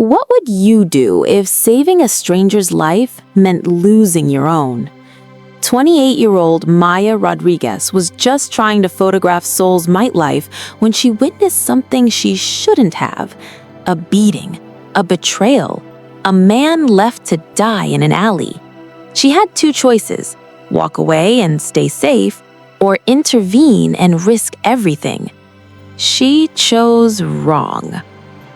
What would you do if saving a stranger's life meant losing your own? 28-year-old Maya Rodriguez was just trying to photograph Seoul's nightlife when she witnessed something she shouldn't have. A beating, a betrayal, a man left to die in an alley. She had two choices: walk away and stay safe, or intervene and risk everything. She chose wrong.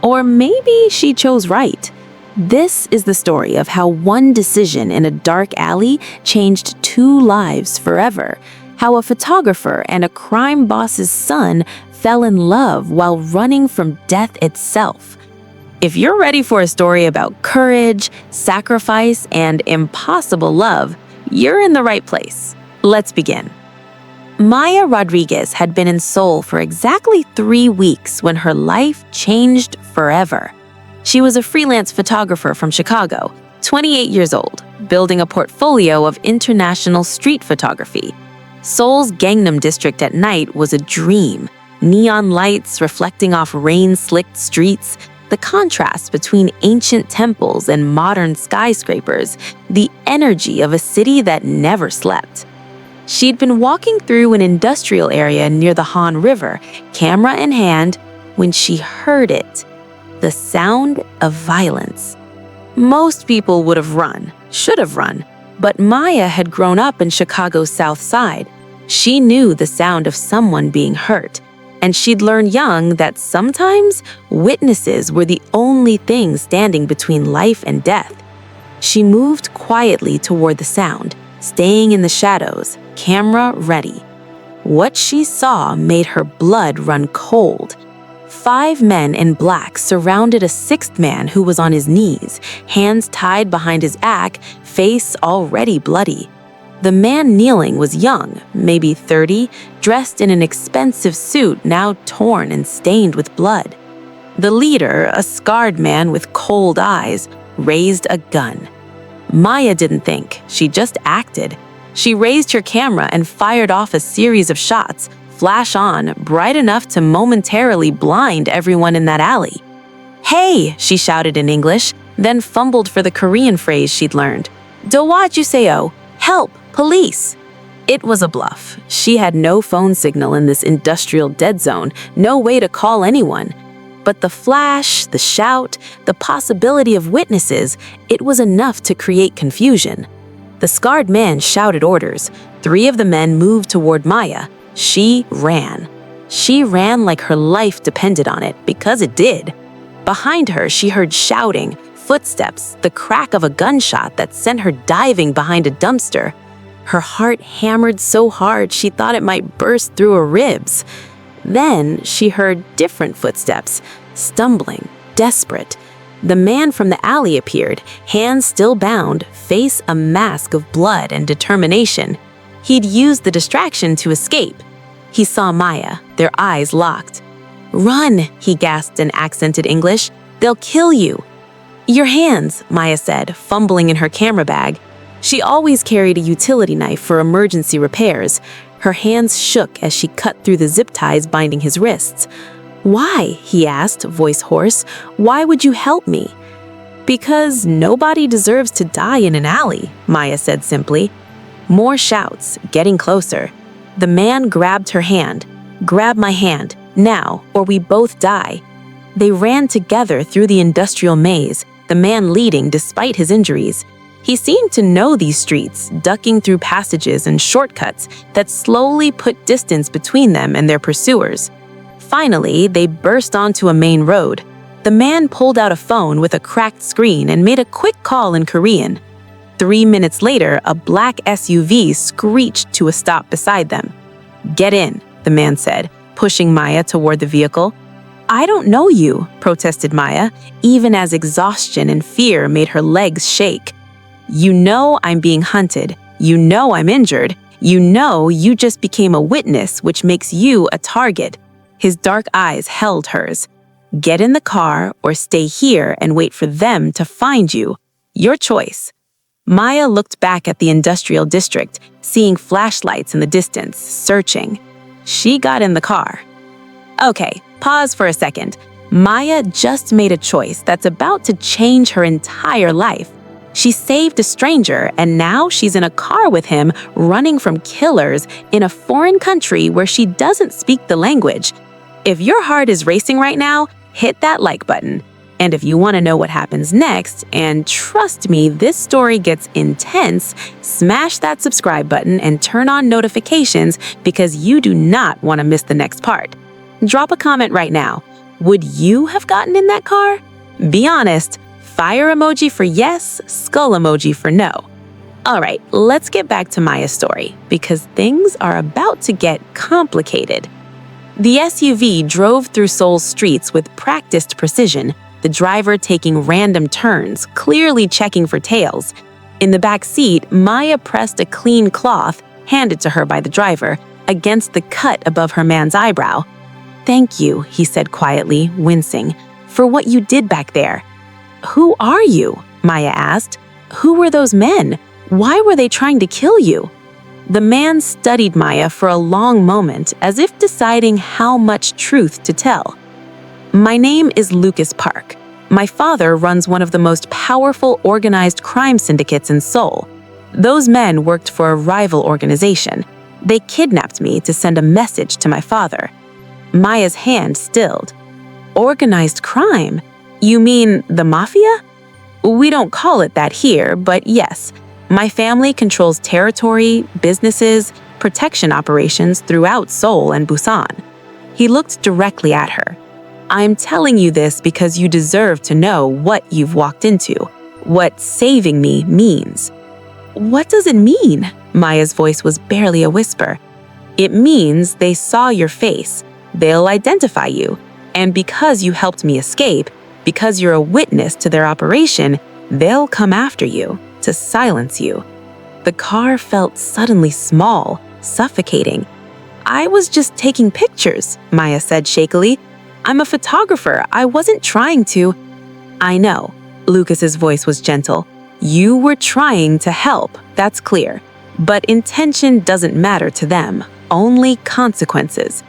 Or maybe she chose right. This is the story of how one decision in a dark alley changed two lives forever. How a photographer and a crime boss's son fell in love while running from death itself. If you're ready for a story about courage, sacrifice, and impossible love, you're in the right place. Let's begin. Maya Rodriguez had been in Seoul for exactly 3 weeks when her life changed forever. She was a freelance photographer from Chicago, 28 years old, building a portfolio of international street photography. Seoul's Gangnam district at night was a dream. Neon lights reflecting off rain-slicked streets, the contrast between ancient temples and modern skyscrapers, the energy of a city that never slept. She'd been walking through an industrial area near the Han River, camera in hand, when she heard it. The sound of violence. Most people would have run, should have run, but Maya had grown up in Chicago's South Side. She knew the sound of someone being hurt, and she'd learned young that sometimes witnesses were the only thing standing between life and death. She moved quietly toward the sound, staying in the shadows, camera ready. What she saw made her blood run cold. 5 men in black surrounded a 6th man who was on his knees, hands tied behind his back, face already bloody. The man kneeling was young, maybe 30, dressed in an expensive suit now torn and stained with blood. The leader, a scarred man with cold eyes, raised a gun. Maya didn't think, she just acted. She raised her camera and fired off a series of shots, flash on, bright enough to momentarily blind everyone in that alley. "Hey!" she shouted in English, then fumbled for the Korean phrase she'd learned. "Dowajuseyo! Help! Police!" It was a bluff. She had no phone signal in this industrial dead zone, no way to call anyone. But the flash, the shout, the possibility of witnesses, it was enough to create confusion. The scarred man shouted orders. 3 of the men moved toward Maya. She ran. She ran like her life depended on it, because it did. Behind her, she heard shouting, footsteps, the crack of a gunshot that sent her diving behind a dumpster. Her heart hammered so hard she thought it might burst through her ribs. Then she heard different footsteps, stumbling, desperate. The man from the alley appeared, hands still bound, face a mask of blood and determination. He'd used the distraction to escape. He saw Maya, their eyes locked. "Run," he gasped in accented English. "They'll kill you." "Your hands," Maya said, fumbling in her camera bag. She always carried a utility knife for emergency repairs. Her hands shook as she cut through the zip ties binding his wrists. "Why?" he asked, voice hoarse. "Why would you help me?" "Because nobody deserves to die in an alley," Maya said simply. More shouts, getting closer. The man grabbed her hand. "Grab my hand, now, or we both die." They ran together through the industrial maze, the man leading despite his injuries. He seemed to know these streets, ducking through passages and shortcuts that slowly put distance between them and their pursuers. Finally, they burst onto a main road. The man pulled out a phone with a cracked screen and made a quick call in Korean. 3 minutes later, a black SUV screeched to a stop beside them. "Get in," the man said, pushing Maya toward the vehicle. "I don't know you," protested Maya, even as exhaustion and fear made her legs shake. "You know I'm being hunted. You know I'm injured. You know you just became a witness, which makes you a target." His dark eyes held hers. "Get in the car or stay here and wait for them to find you. Your choice." Maya looked back at the industrial district, seeing flashlights in the distance, searching. She got in the car. "Okay, pause for a second." Maya just made a choice that's about to change her entire life. She saved a stranger, and now she's in a car with him, running from killers in a foreign country where she doesn't speak the language. If your heart is racing right now, hit that like button. And if you want to know what happens next, and trust me, this story gets intense, smash that subscribe button and turn on notifications because you do not want to miss the next part. Drop a comment right now. Would you have gotten in that car? Be honest. Fire emoji for yes, skull emoji for no. All right, let's get back to Maya's story because things are about to get complicated. The SUV drove through Seoul's streets with practiced precision, the driver taking random turns, clearly checking for tails. In the back seat, Maya pressed a clean cloth, handed to her by the driver, against the cut above her man's eyebrow. "Thank you," he said quietly, wincing, "for what you did back there." "Who are you?" Maya asked. "Who were those men? Why were they trying to kill you?" The man studied Maya for a long moment, as if deciding how much truth to tell. "My name is Lucas Park. My father runs one of the most powerful organized crime syndicates in Seoul. Those men worked for a rival organization. They kidnapped me to send a message to my father." Maya's hand stilled. "Organized crime? You mean the mafia?" "We don't call it that here, but yes. My family controls territory, businesses, protection operations throughout Seoul and Busan." He looked directly at her. "I'm telling you this because you deserve to know what you've walked into, what saving me means." "What does it mean?" Maya's voice was barely a whisper. "It means they saw your face. They'll identify you. And because you helped me escape, because you're a witness to their operation, they'll come after you to silence you." The car felt suddenly small, suffocating. "I was just taking pictures," Maya said shakily. "I'm a photographer. I wasn't trying to." "I know." Lucas's voice was gentle. "You were trying to help, that's clear. But intention doesn't matter to them, only consequences."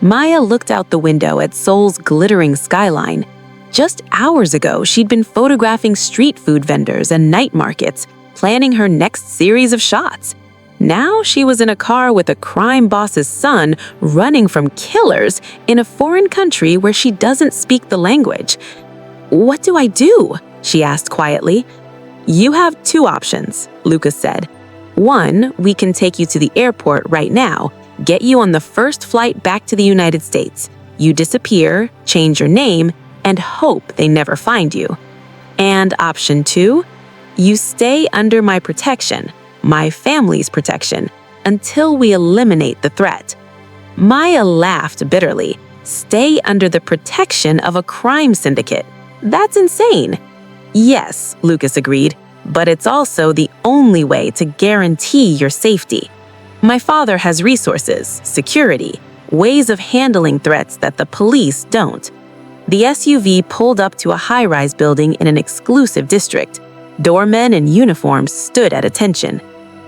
Maya looked out the window at Seoul's glittering skyline. Just hours ago, she'd been photographing street food vendors and night markets, planning her next series of shots. Now she was in a car with a crime boss's son running from killers in a foreign country where she doesn't speak the language. "What do I do?" she asked quietly. "You have two options," Lucas said. "One, we can take you to the airport right now, get you on the first flight back to the United States. You disappear, change your name, and hope they never find you. And option two, you stay under my protection, my family's protection, until we eliminate the threat." Maya laughed bitterly. "Stay under the protection of a crime syndicate? That's insane." "Yes," Lucas agreed, "but it's also the only way to guarantee your safety. My father has resources, security, ways of handling threats that the police don't." The SUV pulled up to a high-rise building in an exclusive district. Doormen in uniforms stood at attention.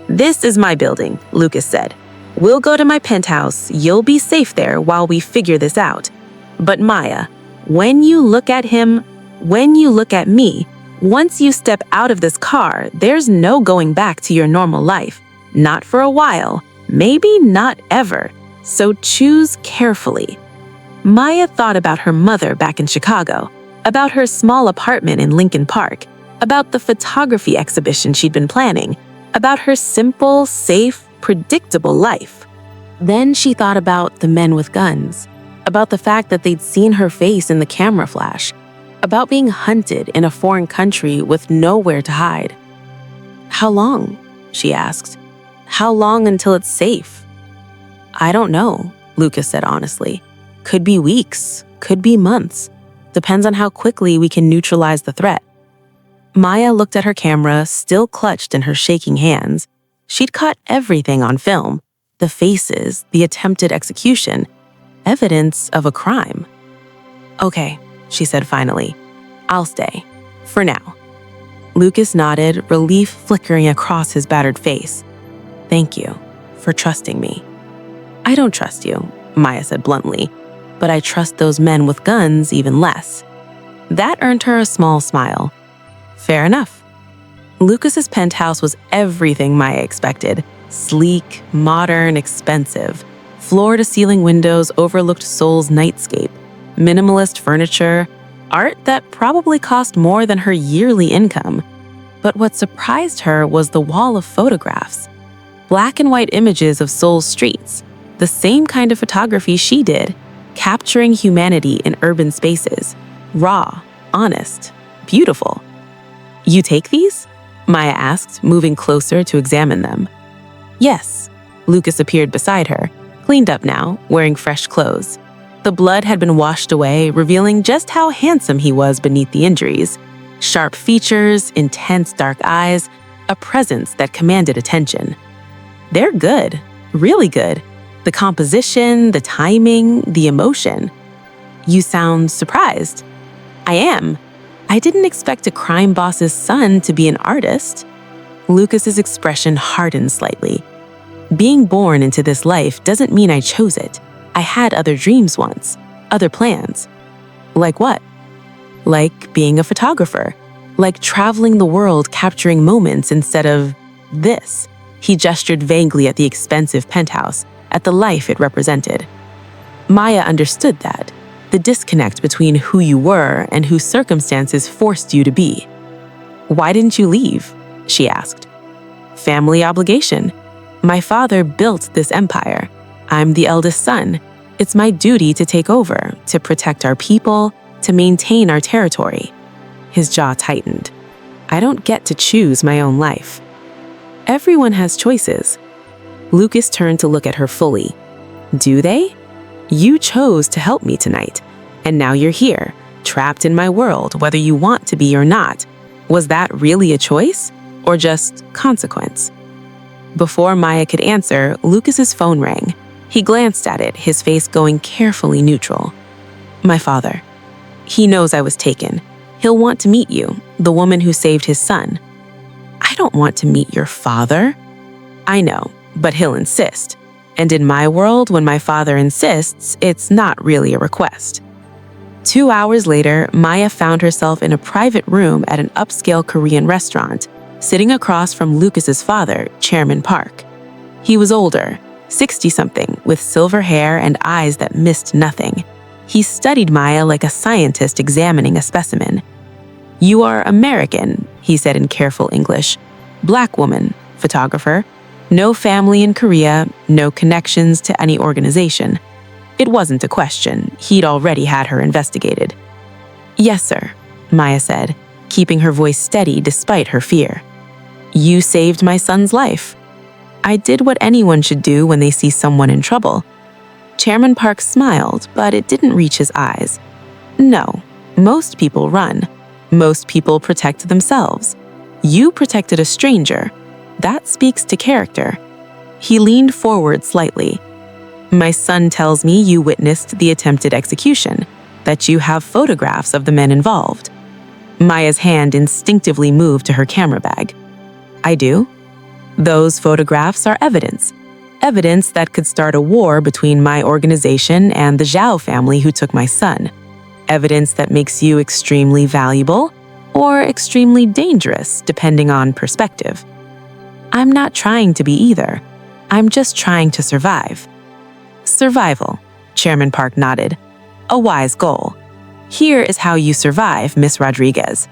"This is my building," Lucas said. "We'll go to my penthouse. You'll be safe there while we figure this out. But Maya, when you look at him, when you look at me, once you step out of this car, there's no going back to your normal life. Not for a while, maybe not ever. So choose carefully." Maya thought about her mother back in Chicago, about her small apartment in Lincoln Park, about the photography exhibition she'd been planning, about her simple, safe, predictable life. Then she thought about the men with guns, about the fact that they'd seen her face in the camera flash, about being hunted in a foreign country with nowhere to hide. "How long?" she asked. "How long until it's safe?" "I don't know," Lucas said honestly. "Could be weeks, could be months. Depends on how quickly we can neutralize the threat." Maya looked at her camera, still clutched in her shaking hands. She'd caught everything on film. The faces, the attempted execution, evidence of a crime. "Okay," she said finally. "I'll stay. For now." Lucas nodded, relief flickering across his battered face. "Thank you for trusting me." "I don't trust you," Maya said bluntly. but I trust those men with guns even less. That earned her a small smile. Fair enough. Lucas's penthouse was everything Maya expected. Sleek, modern, expensive. Floor-to-ceiling windows overlooked Seoul's nightscape. Minimalist furniture. Art that probably cost more than her yearly income. But what surprised her was the wall of photographs. Black and white images of Seoul's streets. The same kind of photography she did, capturing humanity in urban spaces. Raw, honest, beautiful. You take these? Maya asked, moving closer to examine them. Yes. Lucas appeared beside her, cleaned up now, wearing fresh clothes. The blood had been washed away, revealing just how handsome he was beneath the injuries. Sharp features, intense dark eyes, a presence that commanded attention. They're good, really good. The composition, the timing, the emotion. You sound surprised. I am. I didn't expect a crime boss's son to be an artist. Lucas's expression hardened slightly. Being born into this life doesn't mean I chose it. I had other dreams once, other plans. Like what? Like being a photographer. Like traveling the world capturing moments instead of this. He gestured vaguely at the expensive penthouse, at the life it represented. Maya understood that. The disconnect between who you were and who circumstances forced you to be. Why didn't you leave? She asked. Family obligation. My father built this empire. I'm the eldest son. It's my duty to take over, to protect our people, to maintain our territory. His jaw tightened. I don't get to choose my own life. Everyone has choices. Lucas turned to look at her fully. Do they? You chose to help me tonight, and now you're here, trapped in my world, whether you want to be or not. Was that really a choice, or just consequence? Before Maya could answer, Lucas's phone rang. He glanced at it, his face going carefully neutral. My father. He knows I was taken. He'll want to meet you, the woman who saved his son. I don't want to meet your father. I know, but he'll insist. And in my world, when my father insists, it's not really a request. 2 hours later, Maya found herself in a private room at an upscale Korean restaurant, sitting across from Lucas's father, Chairman Park. He was older, 60-something, with silver hair and eyes that missed nothing. He studied Maya like a scientist examining a specimen. You are American, he said in careful English. Black woman, photographer. No family in Korea, no connections to any organization. It wasn't a question. He'd already had her investigated. Yes, sir, Maya said, keeping her voice steady despite her fear. You saved my son's life. I did what anyone should do when they see someone in trouble. Chairman Park smiled, but it didn't reach his eyes. No, most people run. Most people protect themselves. You protected a stranger. That speaks to character. He leaned forward slightly. My son tells me you witnessed the attempted execution, that you have photographs of the men involved. Maya's hand instinctively moved to her camera bag. I do. Those photographs are evidence. Evidence that could start a war between my organization and the Zhao family who took my son. Evidence that makes you extremely valuable or extremely dangerous, depending on perspective. I'm not trying to be either. I'm just trying to survive. Survival, Chairman Park nodded. A wise goal. Here is how you survive, Miss Rodriguez.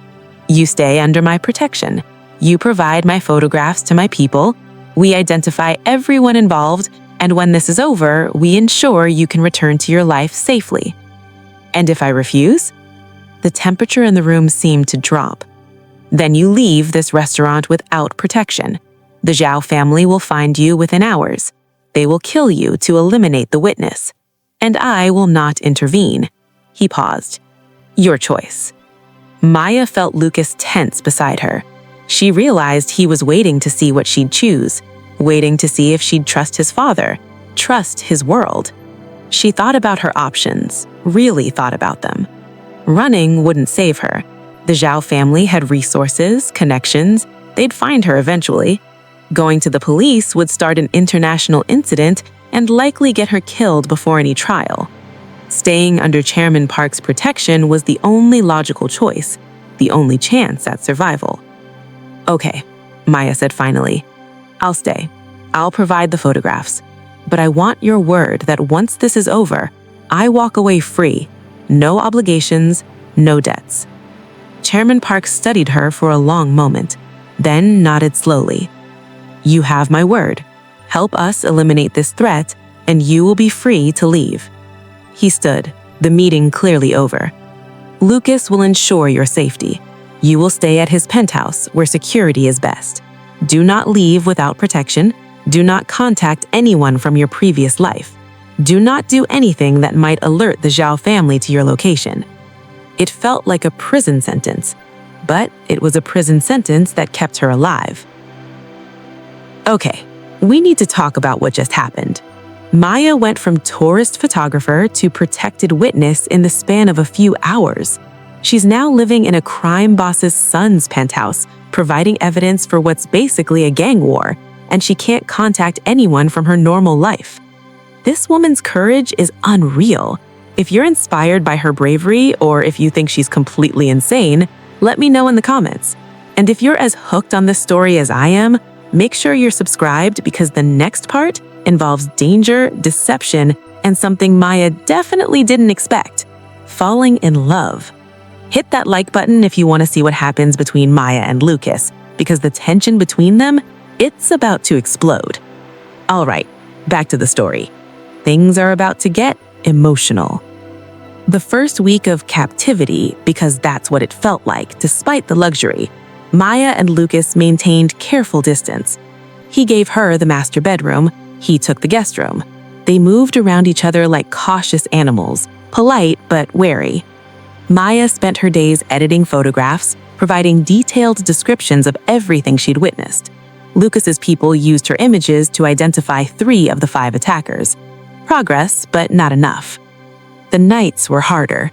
You stay under my protection. You provide my photographs to my people. We identify everyone involved, and when this is over, we ensure you can return to your life safely. And if I refuse? The temperature in the room seemed to drop. Then you leave this restaurant without protection. The Zhao family will find you within hours. They will kill you to eliminate the witness. And I will not intervene. He paused. Your choice. Maya felt Lucas tense beside her. She realized he was waiting to see what she'd choose, waiting to see if she'd trust his father, trust his world. She thought about her options, really thought about them. Running wouldn't save her. The Zhao family had resources, connections. They'd find her eventually. Going to the police would start an international incident and likely get her killed before any trial. Staying under Chairman Park's protection was the only logical choice, the only chance at survival. "Okay," Maya said finally. "I'll stay. I'll provide the photographs. But I want your word that once this is over, I walk away free. No obligations, no debts." Chairman Park studied her for a long moment, then nodded slowly. "You have my word. Help us eliminate this threat, and you will be free to leave." He stood, the meeting clearly over. "Lucas will ensure your safety. You will stay at his penthouse where security is best. Do not leave without protection. Do not contact anyone from your previous life. Do not do anything that might alert the Zhao family to your location." It felt like a prison sentence, but it was a prison sentence that kept her alive. Okay, we need to talk about what just happened. Maya went from tourist photographer to protected witness in the span of a few hours. She's now living in a crime boss's son's penthouse, providing evidence for what's basically a gang war, and she can't contact anyone from her normal life. This woman's courage is unreal. If you're inspired by her bravery, or if you think she's completely insane, let me know in the comments. And if you're as hooked on this story as I am, make sure you're subscribed because the next part involves danger, deception, and something Maya definitely didn't expect: falling in love. Hit that like button if you want to see what happens between Maya and Lucas, because the tension between them, it's about to explode. All right, back to the story. Things are about to get emotional. The first week of captivity, because that's what it felt like, despite the luxury, Maya and Lucas maintained careful distance. He gave her the master bedroom, he took the guest room. They moved around each other like cautious animals, polite but wary. Maya spent her days editing photographs, providing detailed descriptions of everything she'd witnessed. Lucas's people used her images to identify 3 of the 5 attackers. Progress, but not enough. The nights were harder.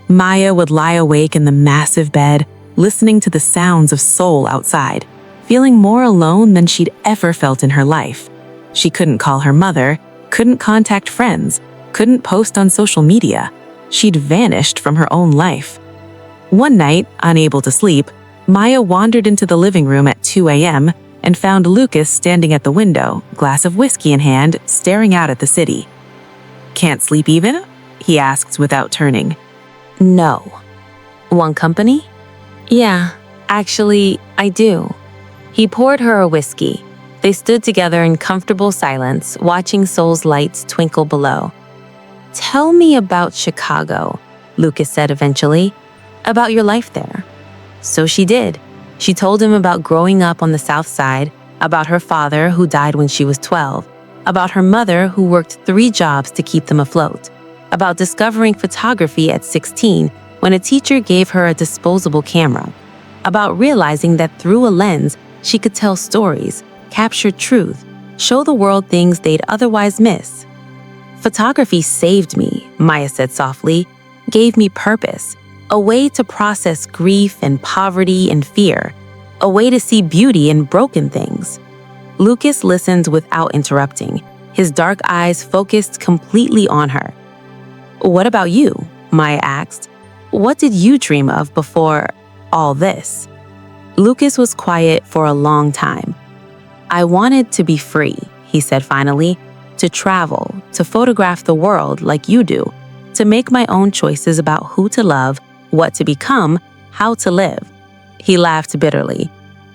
Maya would lie awake in the massive bed, listening to the sounds of Seoul outside, feeling more alone than she'd ever felt in her life. She couldn't call her mother, couldn't contact friends, couldn't post on social media. She'd vanished from her own life. One night, unable to sleep, Maya wandered into the living room at 2 a.m. and found Lucas standing at the window, glass of whiskey in hand, staring out at the city. "Can't sleep even?" he asked without turning. "No." "Want company?" "Yeah, actually, I do." He poured her a whiskey. They stood together in comfortable silence, watching Seoul's lights twinkle below. "Tell me about Chicago," Lucas said eventually. "About your life there." So she did. She told him about growing up on the South Side, about her father who died when she was 12, about her mother who worked 3 jobs to keep them afloat, about discovering photography at 16 when a teacher gave her a disposable camera, about realizing that through a lens she could tell stories, capture truth, show the world things they'd otherwise miss. "Photography saved me," Maya said softly, "gave me purpose, a way to process grief and poverty and fear, a way to see beauty in broken things." Lucas listened without interrupting, his dark eyes focused completely on her. "What about you?" Maya asked. "What did you dream of before all this?" Lucas was quiet for a long time. "I wanted to be free," he said finally, "to travel, to photograph the world like you do, to make my own choices about who to love, what to become, how to live." He laughed bitterly.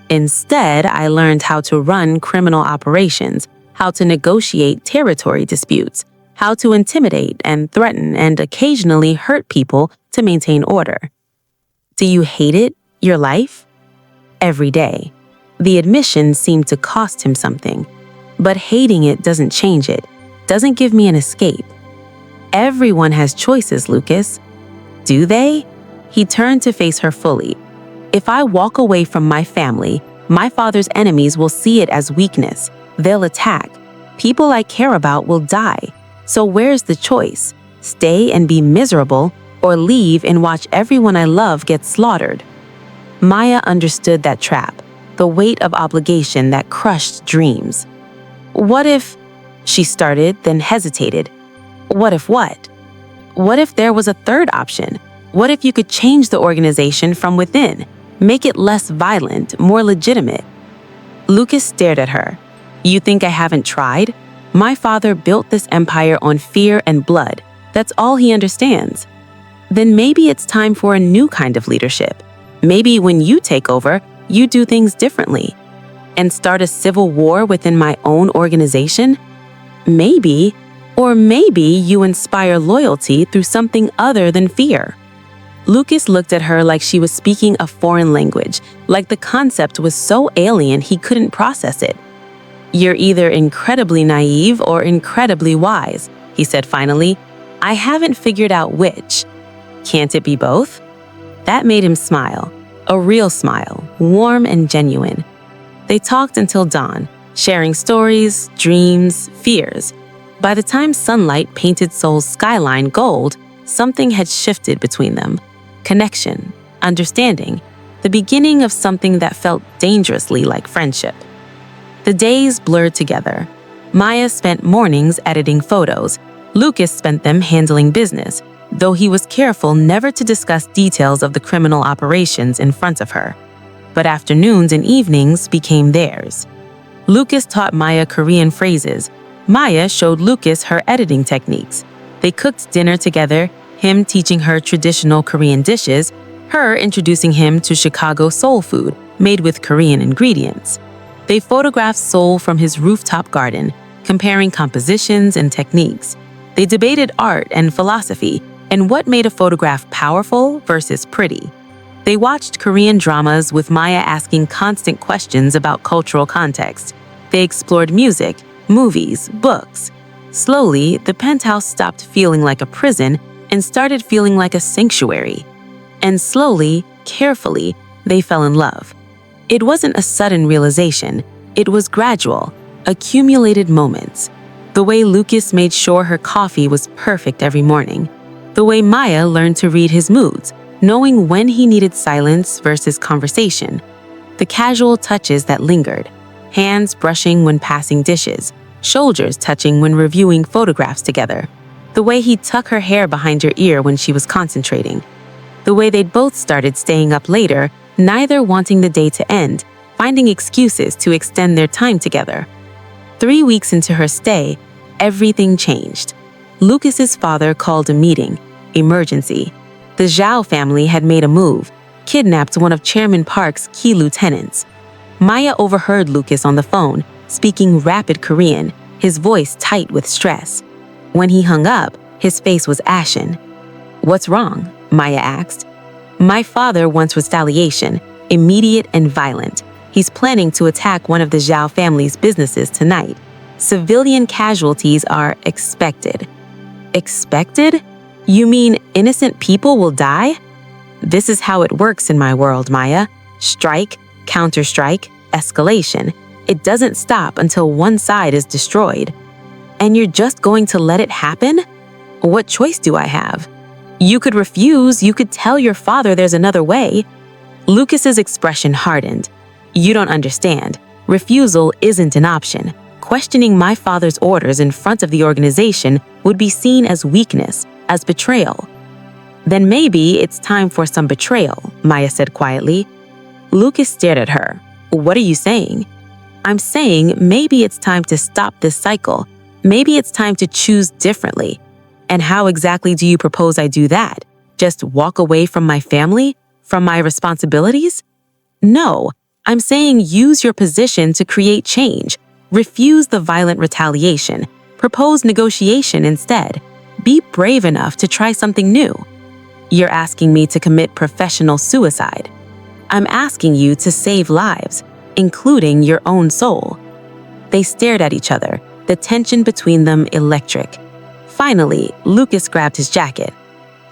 "Instead, I learned how to run criminal operations, how to negotiate territory disputes, how to intimidate and threaten and occasionally hurt people to maintain order." "Do you hate it, your life?" "Every day." The admission seemed to cost him something. "But hating it doesn't change it, doesn't give me an escape." "Everyone has choices, Lucas." "Do they?" He turned to face her fully. "If I walk away from my family, my father's enemies will see it as weakness. They'll attack. People I care about will die. So where's the choice? Stay and be miserable, or leave and watch everyone I love get slaughtered?" Maya understood that trap, the weight of obligation that crushed dreams. "What if—" she started, then hesitated. "What if what?" What if there was a third option? What if you could change the organization from within, make it less violent, more legitimate? Lucas stared at her. You think I haven't tried? My father built this empire on fear and blood. That's all he understands. Then maybe it's time for a new kind of leadership. Maybe when you take over, you do things differently. And start a civil war within my own organization? Maybe, or maybe you inspire loyalty through something other than fear. Lucas looked at her like she was speaking a foreign language, like the concept was so alien he couldn't process it. You're either incredibly naive or incredibly wise, he said finally. I haven't figured out which. Can't it be both? That made him smile, a real smile, warm and genuine. They talked until dawn, sharing stories, dreams, fears. By the time sunlight painted Seoul's skyline gold, something had shifted between them. Connection, understanding, the beginning of something that felt dangerously like friendship. The days blurred together. Maya spent mornings editing photos. Lucas spent them handling business, though he was careful never to discuss details of the criminal operations in front of her. But afternoons and evenings became theirs. Lucas taught Maya Korean phrases. Maya showed Lucas her editing techniques. They cooked dinner together, him teaching her traditional Korean dishes, her introducing him to Chicago soul food made with Korean ingredients. They photographed Seoul from his rooftop garden, comparing compositions and techniques. They debated art and philosophy and what made a photograph powerful versus pretty. They watched Korean dramas with Maya asking constant questions about cultural context. They explored music, movies, books. Slowly, the penthouse stopped feeling like a prison and started feeling like a sanctuary. And slowly, carefully, they fell in love. It wasn't a sudden realization. It was gradual, accumulated moments. The way Lucas made sure her coffee was perfect every morning. The way Maya learned to read his moods, knowing when he needed silence versus conversation. The casual touches that lingered. Hands brushing when passing dishes, shoulders touching when reviewing photographs together. The way he'd tuck her hair behind her ear when she was concentrating. The way they'd both started staying up later, neither wanting the day to end, finding excuses to extend their time together. 3 weeks into her stay, everything changed. Lucas's father called a meeting. Emergency. The Zhao family had made a move, kidnapped one of Chairman Park's key lieutenants. Maya overheard Lucas on the phone, speaking rapid Korean, his voice tight with stress. When he hung up, his face was ashen. What's wrong? Maya asked. My father wants retaliation, immediate and violent. He's planning to attack one of the Zhao family's businesses tonight. Civilian casualties are expected. Expected? You mean innocent people will die? This is how it works in my world, Maya. Strike, counter-strike, escalation. It doesn't stop until one side is destroyed. And you're just going to let it happen? What choice do I have? You could refuse, you could tell your father there's another way. Lucas's expression hardened. You don't understand. Refusal isn't an option. Questioning my father's orders in front of the organization would be seen as weakness, as betrayal. Then maybe it's time for some betrayal, Maya said quietly. Lucas stared at her. What are you saying? I'm saying maybe it's time to stop this cycle. Maybe it's time to choose differently. And how exactly do you propose I do that? Just walk away from my family? From my responsibilities? No, I'm saying use your position to create change. Refuse the violent retaliation. Propose negotiation instead. Be brave enough to try something new. You're asking me to commit professional suicide. I'm asking you to save lives, including your own soul. They stared at each other, the tension between them electric. Finally, Lucas grabbed his jacket.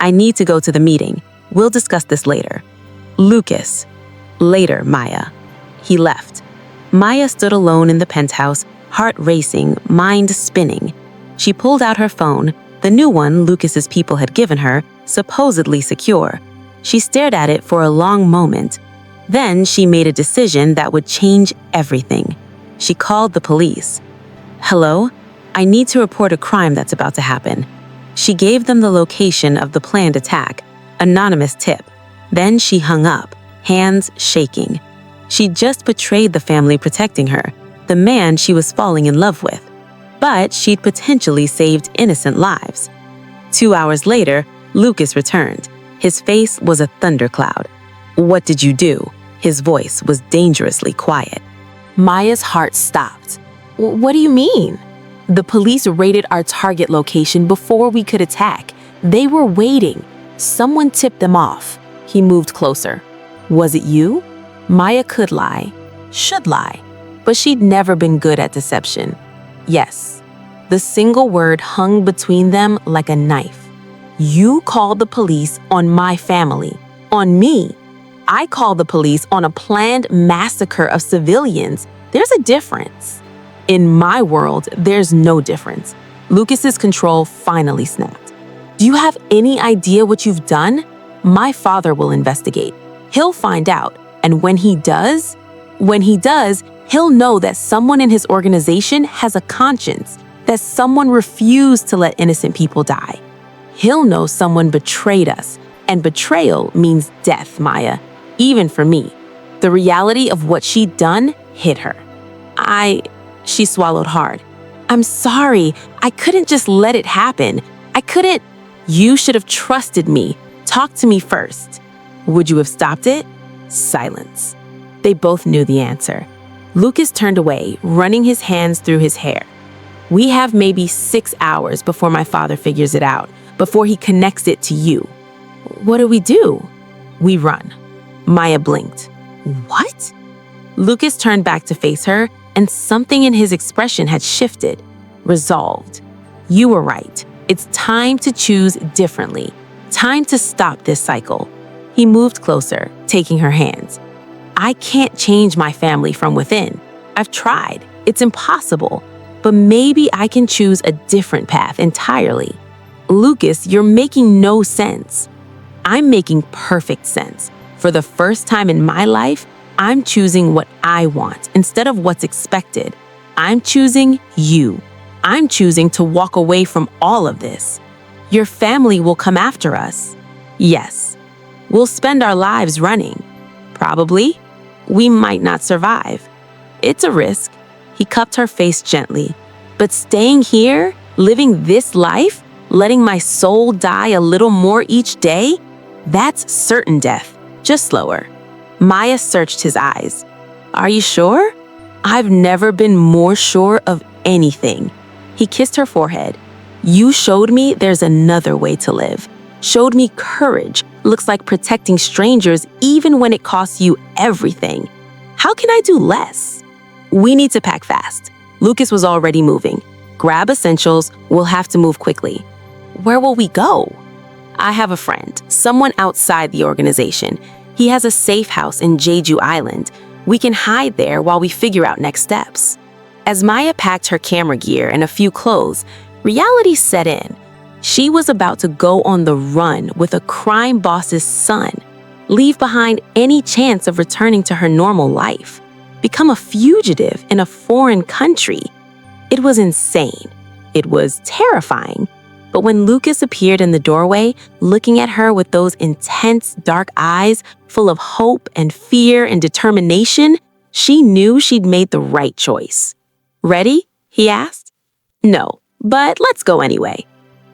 I need to go to the meeting. We'll discuss this later. Lucas. Later, Maya. He left. Maya stood alone in the penthouse, heart racing, mind spinning. She pulled out her phone, the new one Lucas's people had given her, supposedly secure. She stared at it for a long moment. Then she made a decision that would change everything. She called the police. Hello? I need to report a crime that's about to happen. She gave them the location of the planned attack, anonymous tip. Then she hung up, hands shaking. She'd just betrayed the family protecting her, the man she was falling in love with. But she'd potentially saved innocent lives. 2 hours later, Lucas returned. His face was a thundercloud. "What did you do?" His voice was dangerously quiet. Maya's heart stopped. "What do you mean?" "The police raided our target location before we could attack. They were waiting. Someone tipped them off." He moved closer. "Was it you?" Maya could lie, should lie, but she'd never been good at deception. "Yes." The single word hung between them like a knife. "You called the police on my family, on me. I called the police on a planned massacre of civilians. There's a difference." "In my world, there's no difference." Lucas's control finally snapped. "Do you have any idea what you've done? My father will investigate. He'll find out, and when he does, he'll know that someone in his organization has a conscience, that someone refused to let innocent people die. He'll know someone betrayed us, and betrayal means death, Maya, even for me." The reality of what she'd done hit her. She swallowed hard. "I'm sorry. I couldn't just let it happen. I couldn't." "You should have trusted me. Talk to me first." "Would you have stopped it?" Silence. They both knew the answer. Lucas turned away, running his hands through his hair. "We have maybe 6 hours before my father figures it out, before he connects it to you." "What do we do?" "We run." Maya blinked. "What?" Lucas turned back to face her, and something in his expression had shifted. Resolved. "You were right. It's time to choose differently. Time to stop this cycle." He moved closer, taking her hands. "I can't change my family from within. I've tried. It's impossible. But maybe I can choose a different path entirely." "Lucas, you're making no sense." "I'm making perfect sense. For the first time in my life, I'm choosing what I want instead of what's expected. I'm choosing you. I'm choosing to walk away from all of this. Your family will come after us." "Yes." "We'll spend our lives running." "Probably." "We might not survive." "It's a risk." He cupped her face gently. "But staying here, living this life, letting my soul die a little more each day, that's certain death, just slower." Maya searched his eyes. "Are you sure?" "I've never been more sure of anything." He kissed her forehead. "You showed me there's another way to live. Showed me courage looks like protecting strangers even when it costs you everything. How can I do less?" "We need to pack fast." Lucas was already moving. "Grab essentials, we'll have to move quickly." "Where will we go?" "I have a friend, someone outside the organization. He has a safe house in Jeju Island. We can hide there while we figure out next steps." As Maya packed her camera gear and a few clothes, reality set in. She was about to go on the run with a crime boss's son, leave behind any chance of returning to her normal life, become a fugitive in a foreign country. It was insane. It was terrifying. But when Lucas appeared in the doorway, looking at her with those intense, dark eyes full of hope and fear and determination, she knew she'd made the right choice. "Ready?" he asked. "No, but let's go anyway."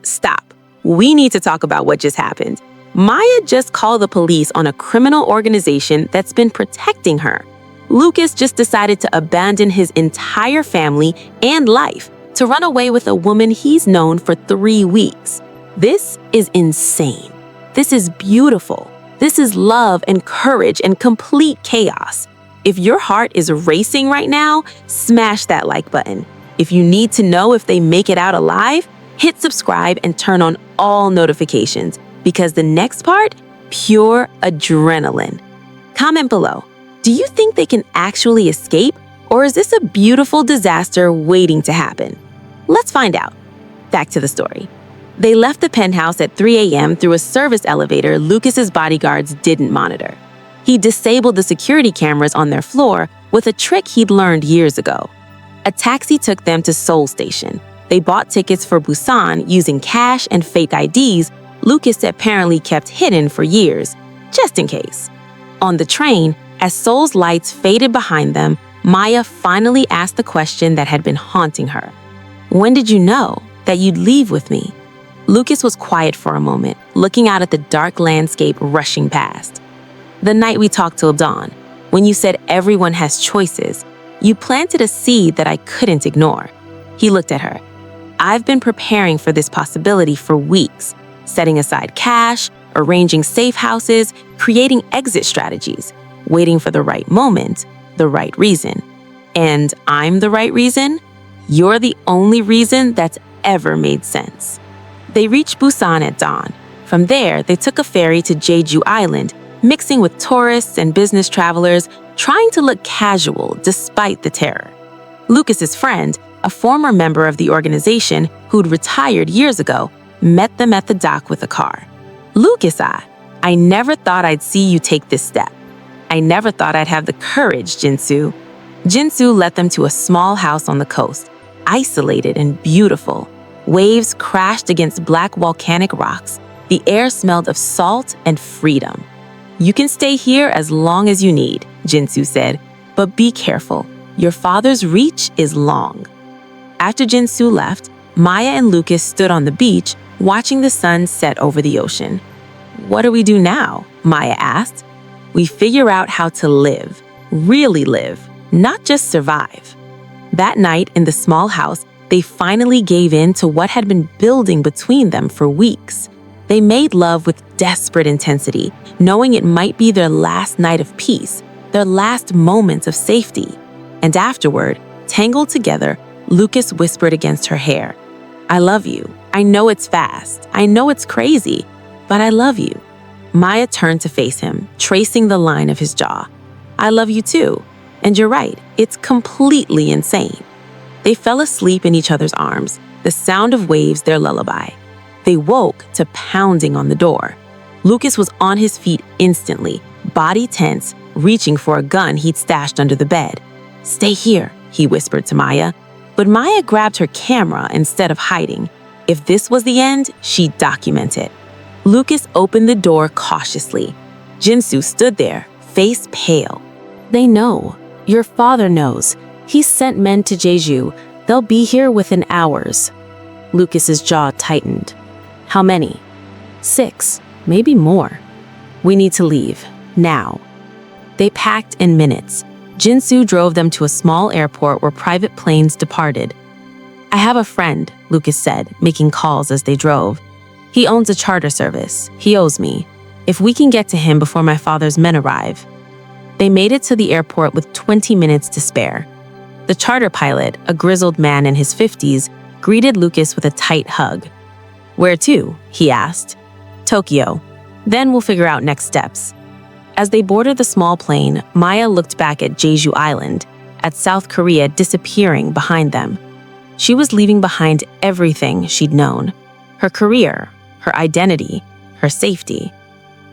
"Stop. We need to talk about what just happened." Maya just called the police on a criminal organization that's been protecting her. Lucas just decided to abandon his entire family and life to run away with a woman he's known for 3 weeks. This is insane. This is beautiful. This is love and courage and complete chaos. If your heart is racing right now, smash that like button. If you need to know if they make it out alive, hit subscribe and turn on all notifications, because the next part, pure adrenaline. Comment below. Do you think they can actually escape, or is this a beautiful disaster waiting to happen? Let's find out. Back to the story. They left the penthouse at 3 a.m. through a service elevator Lucas's bodyguards didn't monitor. He disabled the security cameras on their floor with a trick he'd learned years ago. A taxi took them to Seoul Station, They bought tickets for Busan using cash and fake IDs Lucas apparently kept hidden for years, just in case. On the train, as Seoul's lights faded behind them, Maya finally asked the question that had been haunting her. "When did you know that you'd leave with me?" Lucas was quiet for a moment, looking out at the dark landscape rushing past. "The night we talked till dawn, when you said everyone has choices, you planted a seed that I couldn't ignore." He looked at her. "I've been preparing for this possibility for weeks, setting aside cash, arranging safe houses, creating exit strategies, waiting for the right moment, the right reason. And I'm the right reason? You're the only reason that's ever made sense." They reached Busan at dawn. From there, they took a ferry to Jeju Island, mixing with tourists and business travelers, trying to look casual despite the terror. Lucas's friend, a former member of the organization who'd retired years ago, met them at the dock with a car. "Lucas, I never thought I'd see you take this step. I never thought I'd have the courage, Jinsu." Jinsu led them to a small house on the coast, isolated and beautiful. Waves crashed against black volcanic rocks. The air smelled of salt and freedom. "You can stay here as long as you need," Jinsu said, "but be careful. Your father's reach is long." After Jinsu left, Maya and Lucas stood on the beach, watching the sun set over the ocean. "What do we do now?" Maya asked. "We figure out how to live, really live, not just survive." That night in the small house, they finally gave in to what had been building between them for weeks. They made love with desperate intensity, knowing it might be their last night of peace, their last moments of safety. And afterward, tangled together, Lucas whispered against her hair, "I love you. I know it's fast. I know it's crazy, but I love you." Maya turned to face him, tracing the line of his jaw. "I love you too. And you're right, it's completely insane." They fell asleep in each other's arms, the sound of waves their lullaby. They woke to pounding on the door. Lucas was on his feet instantly, body tense, reaching for a gun he'd stashed under the bed. "Stay here," he whispered to Maya. But Maya grabbed her camera instead of hiding. If this was the end, she'd document it. Lucas opened the door cautiously. Jinsu stood there, face pale. "They know. Your father knows. He sent men to Jeju. They'll be here within hours." Lucas's jaw tightened. "How many?" "6, maybe more. We need to leave, now." They packed in minutes. Jinsu drove them to a small airport where private planes departed. "I have a friend," Lucas said, making calls as they drove. "He owns a charter service. He owes me. If we can get to him before my father's men arrive." They made it to the airport with 20 minutes to spare. The charter pilot, a grizzled man in his 50s, greeted Lucas with a tight hug. "Where to?" he asked. "Tokyo. Then we'll figure out next steps." As they boarded the small plane, Maya looked back at Jeju Island, at South Korea disappearing behind them. She was leaving behind everything she'd known: her career, her identity, her safety.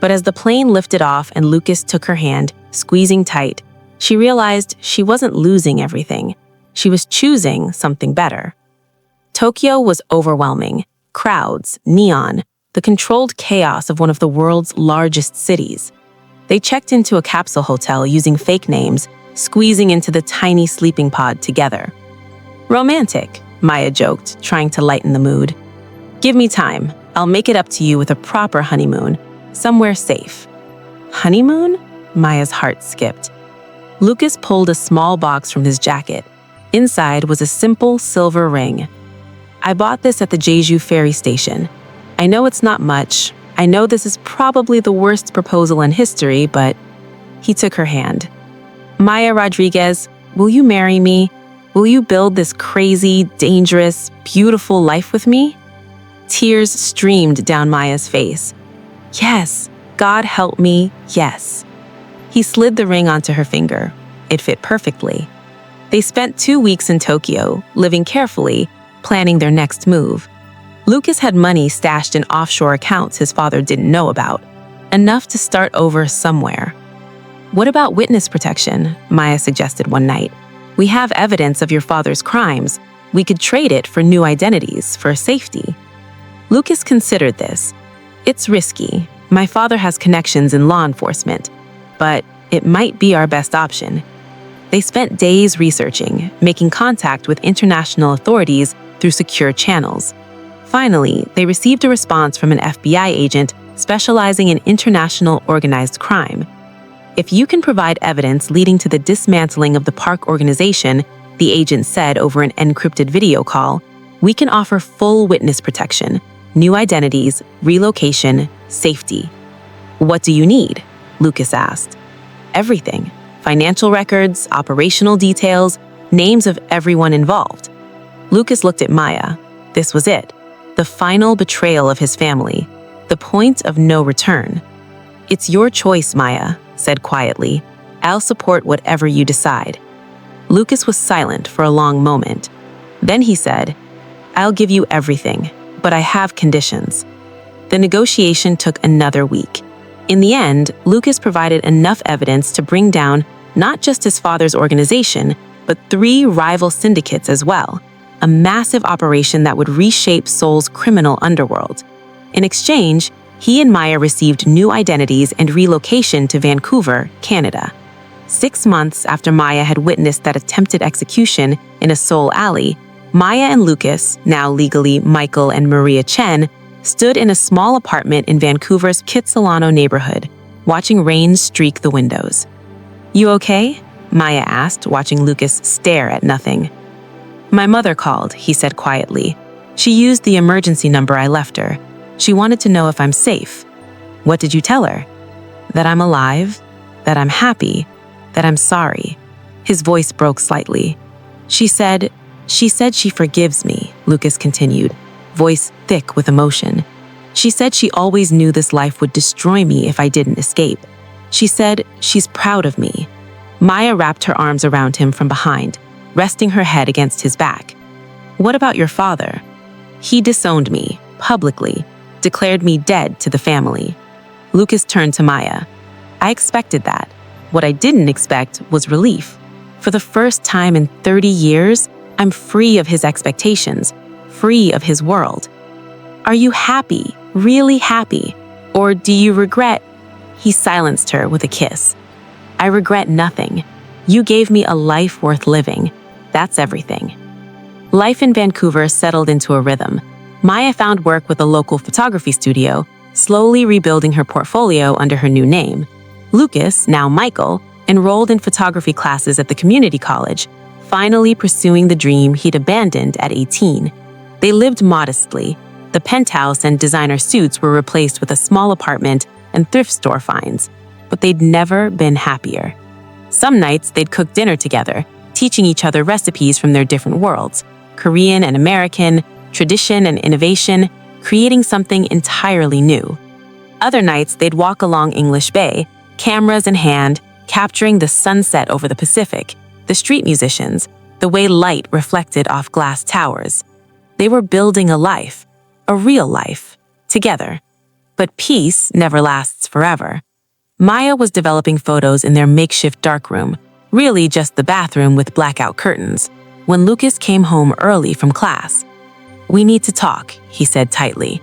But as the plane lifted off and Lucas took her hand, squeezing tight, she realized she wasn't losing everything. She was choosing something better. Tokyo was overwhelming. Crowds, neon, the controlled chaos of one of the world's largest cities. They checked into a capsule hotel using fake names, squeezing into the tiny sleeping pod together. "Romantic," Maya joked, trying to lighten the mood. "Give me time. I'll make it up to you with a proper honeymoon, somewhere safe." "Honeymoon?" Maya's heart skipped. Lucas pulled a small box from his jacket. Inside was a simple silver ring. "I bought this at the Jeju ferry station. I know it's not much. I know this is probably the worst proposal in history, but..." He took her hand. "Maya Rodriguez, will you marry me? Will you build this crazy, dangerous, beautiful life with me?" Tears streamed down Maya's face. "Yes, God help me, yes." He slid the ring onto her finger. It fit perfectly. They spent 2 weeks in Tokyo, living carefully, planning their next move. Lucas had money stashed in offshore accounts his father didn't know about, enough to start over somewhere. "What about witness protection?" Maya suggested one night. "We have evidence of your father's crimes. We could trade it for new identities, for safety. Lucas considered this. It's risky. My father has connections in law enforcement, but it might be our best option. They spent days researching, making contact with international authorities through secure channels. Finally, they received a response from an FBI agent specializing in international organized crime. If you can provide evidence leading to the dismantling of the park organization, the agent said over an encrypted video call, we can offer full witness protection, new identities, relocation, safety. What do you need? Lucas asked. Everything. Financial records, operational details, names of everyone involved. Lucas looked at Maya. This was it. The final betrayal of his family. The point of no return. It's your choice, Maya, said quietly. I'll support whatever you decide. Lucas was silent for a long moment. Then he said, I'll give you everything, but I have conditions. The negotiation took another week. In the end, Lucas provided enough evidence to bring down not just his father's organization, but 3 rival syndicates as well, a massive operation that would reshape Seoul's criminal underworld. In exchange, he and Maya received new identities and relocation to Vancouver, Canada. 6 months after Maya had witnessed that attempted execution in a Seoul alley, Maya and Lucas, now legally Michael and Maria Chen, stood in a small apartment in Vancouver's Kitsilano neighborhood, watching rain streak the windows. You okay? Maya asked, watching Lucas stare at nothing. My mother called, he said quietly. She used the emergency number I left her. She wanted to know if I'm safe. What did you tell her? That I'm alive, that I'm happy, that I'm sorry. His voice broke slightly. She said she forgives me, Lucas continued, voice thick with emotion. She said she always knew this life would destroy me if I didn't escape. She said she's proud of me. Maya wrapped her arms around him from behind, resting her head against his back. What about your father? He disowned me, publicly, declared me dead to the family. Lucas turned to Maya. I expected that. What I didn't expect was relief. For the first time in 30 years, I'm free of his expectations, free of his world. Are you happy, really happy? Or do you regret? He silenced her with a kiss. I regret nothing. You gave me a life worth living. That's everything. Life in Vancouver settled into a rhythm. Maya found work with a local photography studio, slowly rebuilding her portfolio under her new name. Lucas, now Michael, enrolled in photography classes at the community college, finally pursuing the dream he'd abandoned at 18. They lived modestly. The penthouse and designer suits were replaced with a small apartment and thrift store finds, but they'd never been happier. Some nights they'd cook dinner together, teaching each other recipes from their different worlds, Korean and American, tradition and innovation, creating something entirely new. Other nights they'd walk along English Bay, cameras in hand, capturing the sunset over the Pacific, the street musicians, the way light reflected off glass towers. They were building a life, a real life, together. But peace never lasts forever. Maya was developing photos in their makeshift darkroom, really just the bathroom with blackout curtains, when Lucas came home early from class. We need to talk, he said tightly.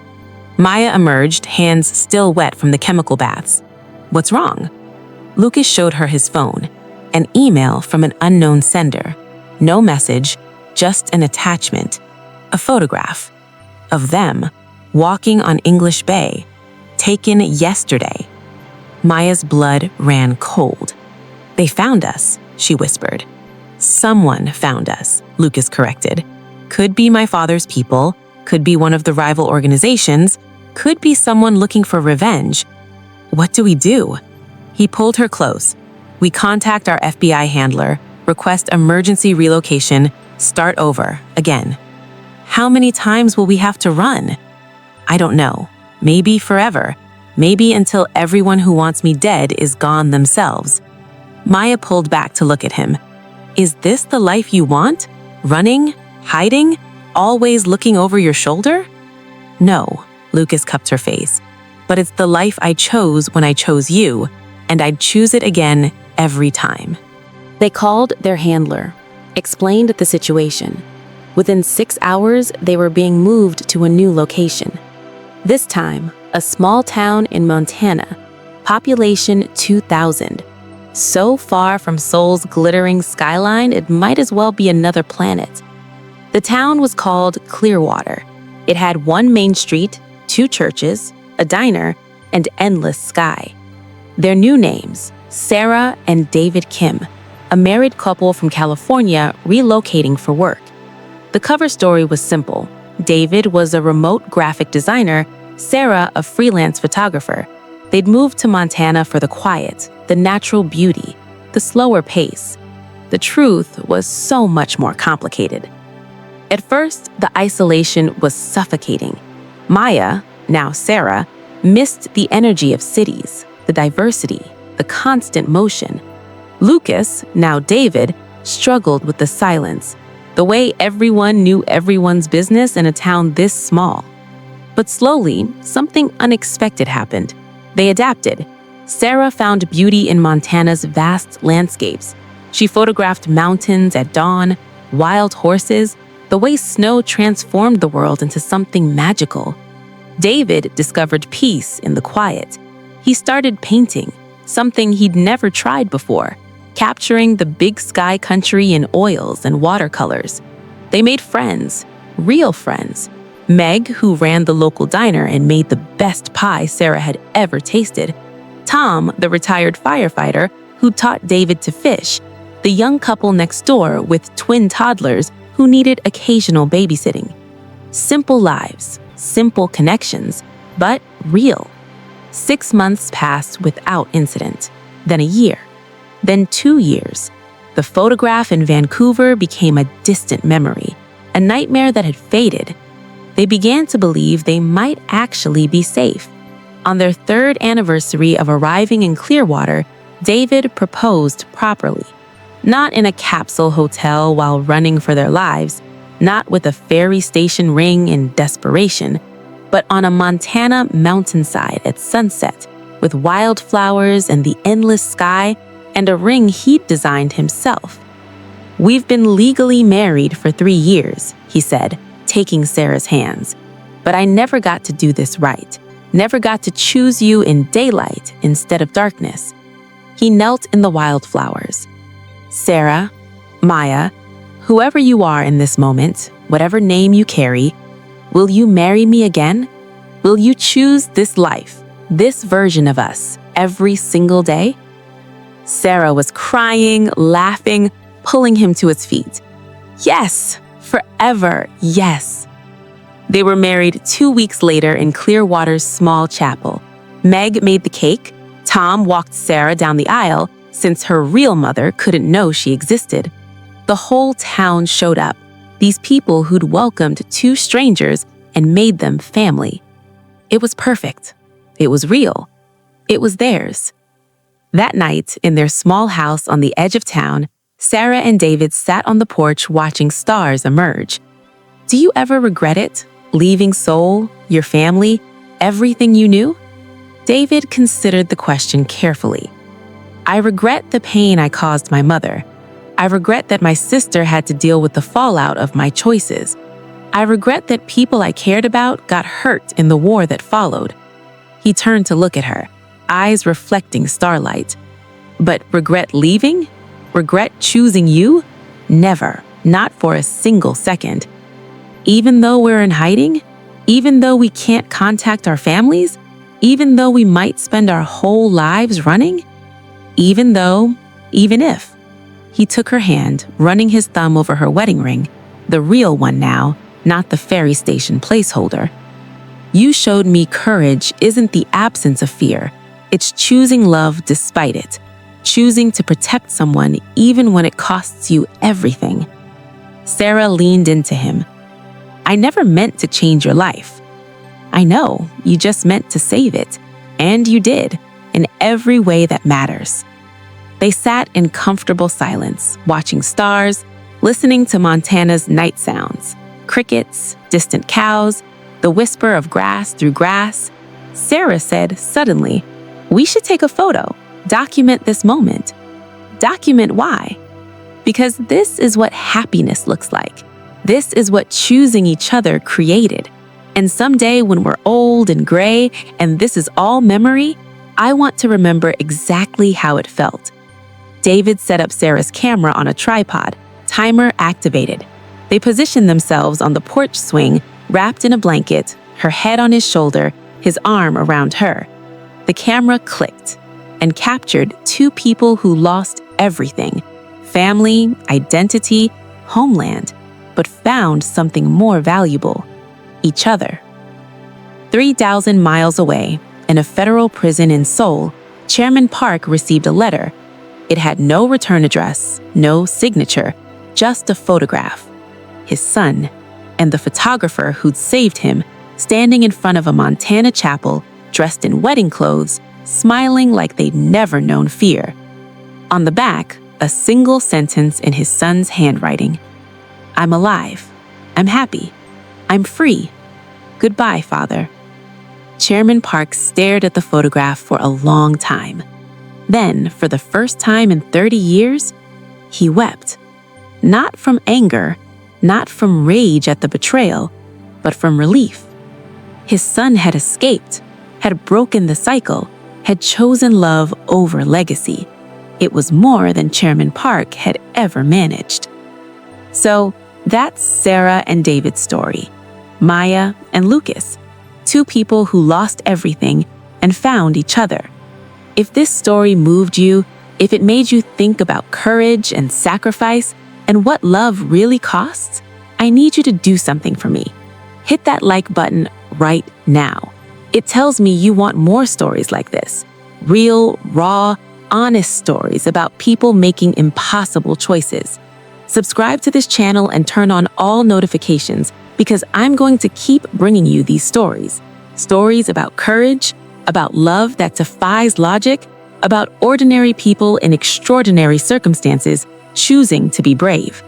Maya emerged, hands still wet from the chemical baths. What's wrong? Lucas showed her his phone, an email from an unknown sender. No message, just an attachment. A photograph of them walking on English Bay, taken yesterday. Maya's blood ran cold. They found us, she whispered. Someone found us, Lucas corrected. Could be my father's people, could be one of the rival organizations, could be someone looking for revenge. What do we do? He pulled her close. We contact our FBI handler, request emergency relocation, start over, again. How many times will we have to run? I don't know. Maybe forever. Maybe until everyone who wants me dead is gone themselves. Maya pulled back to look at him. Is this the life you want? Running? Hiding? Always looking over your shoulder? No, Lucas cupped her face. But it's the life I chose when I chose you, and I'd choose it again every time. They called their handler, explained the situation. Within 6 hours, they were being moved to a new location. This time, a small town in Montana, population 2,000. So far from Seoul's glittering skyline, it might as well be another planet. The town was called Clearwater. It had one main street, 2 churches, a diner, and endless sky. Their new names, Sarah and David Kim, a married couple from California relocating for work. The cover story was simple. David was a remote graphic designer, Sarah a freelance photographer. They'd moved to Montana for the quiet, the natural beauty, the slower pace. The truth was so much more complicated. At first, the isolation was suffocating. Maya, now Sarah, missed the energy of cities, the diversity, the constant motion. Lucas, now David, struggled with the silence, the way everyone knew everyone's business in a town this small. But slowly, something unexpected happened. They adapted. Sarah found beauty in Montana's vast landscapes. She photographed mountains at dawn, wild horses, the way snow transformed the world into something magical. David discovered peace in the quiet. He started painting, something he'd never tried before, capturing the big sky country in oils and watercolors. They made friends, real friends. Meg, who ran the local diner and made the best pie Sarah had ever tasted. Tom, the retired firefighter, who taught David to fish. The young couple next door with twin toddlers who needed occasional babysitting. Simple lives, simple connections, but real. 6 months passed without incident, then a year, then 2 years. The photograph in Vancouver became a distant memory, a nightmare that had faded. They began to believe they might actually be safe. On their 3rd anniversary of arriving in Clearwater, David proposed properly. Not in a capsule hotel while running for their lives, not with a ferry station ring in desperation, but on a Montana mountainside at sunset, with wildflowers and the endless sky and a ring he'd designed himself. "We've been legally married for 3 years," he said, taking Sarah's hands. "But I never got to do this right, never got to choose you in daylight instead of darkness." He knelt in the wildflowers. "Sarah, Maya, whoever you are in this moment, whatever name you carry, will you marry me again? Will you choose this life, this version of us, every single day?" Sarah was crying, laughing, pulling him to his feet. "Yes, forever, yes." They were married 2 weeks later in Clearwater's small chapel. Meg made the cake. Tom walked Sarah down the aisle, since her real mother couldn't know she existed. The whole town showed up, these people who'd welcomed 2 strangers and made them family. It was perfect. It was real. It was theirs. That night, in their small house on the edge of town, Sarah and David sat on the porch watching stars emerge. Do you ever regret it? Leaving Seoul, your family, everything you knew? David considered the question carefully. "I regret the pain I caused my mother. I regret that my sister had to deal with the fallout of my choices. I regret that people I cared about got hurt in the war that followed." He turned to look at her, eyes reflecting starlight. "But regret leaving? Regret choosing you? Never, not for a single second. Even though we're in hiding, even though we can't contact our families, even though we might spend our whole lives running, even if." He took her hand, running his thumb over her wedding ring, the real one now, not the ferry station placeholder. "You showed me courage isn't the absence of fear. It's choosing love despite it, choosing to protect someone even when it costs you everything." Sarah leaned into him. "I never meant to change your life." "I know, you just meant to save it. And you did, in every way that matters." They sat in comfortable silence, watching stars, listening to Montana's night sounds, crickets, distant cows, the whisper of grass through grass. Sarah said suddenly, "We should take a photo, document this moment." "Document why?" "Because this is what happiness looks like. This is what choosing each other created. And someday when we're old and gray and this is all memory, I want to remember exactly how it felt. David set up Sarah's camera on a tripod, timer activated. They positioned themselves on the porch swing, wrapped in a blanket, her head on his shoulder, his arm around her. The camera clicked and captured two people who lost everything: family, identity, homeland, but found something more valuable: each other. 3,000 miles away, in a federal prison in Seoul, Chairman Park received a letter. It had no return address, no signature, just a photograph. His son, and the photographer who'd saved him, standing in front of a Montana chapel, dressed in wedding clothes, smiling like they'd never known fear. On the back, a single sentence in his son's handwriting: "I'm alive. I'm happy. I'm free. Goodbye, Father." Chairman Park stared at the photograph for a long time. Then, for the first time in 30 years, he wept. Not from anger, not from rage at the betrayal, but from relief. His son had escaped, had broken the cycle, had chosen love over legacy. It was more than Chairman Park had ever managed. So, that's Sarah and David's story. Maya and Lucas, two people who lost everything and found each other. If this story moved you, if it made you think about courage and sacrifice and what love really costs, I need you to do something for me. Hit that like button right now. It tells me you want more stories like this. Real, raw, honest stories about people making impossible choices. Subscribe to this channel and turn on all notifications because I'm going to keep bringing you these stories. Stories about courage, about love that defies logic, about ordinary people in extraordinary circumstances choosing to be brave.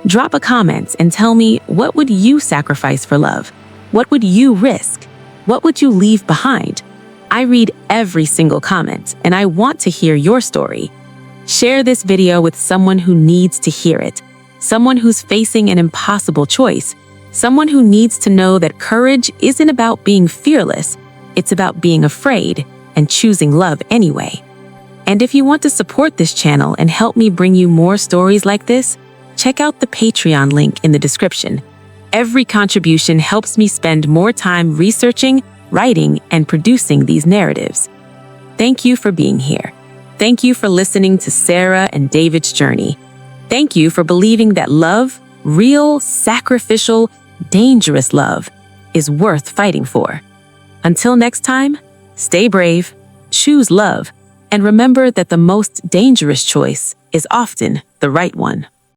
Drop a comment and tell me, what would you sacrifice for love? What would you risk? What would you leave behind? I read every single comment and I want to hear your story. Share this video with someone who needs to hear it, someone who's facing an impossible choice, someone who needs to know that courage isn't about being fearless, it's about being afraid and choosing love anyway. And if you want to support this channel and help me bring you more stories like this, check out the Patreon link in the description. Every contribution helps me spend more time researching, writing, and producing these narratives. Thank you for being here. Thank you for listening to Sarah and David's journey. Thank you for believing that love, real, sacrificial, dangerous love, is worth fighting for. Until next time, stay brave, choose love, and remember that the most dangerous choice is often the right one.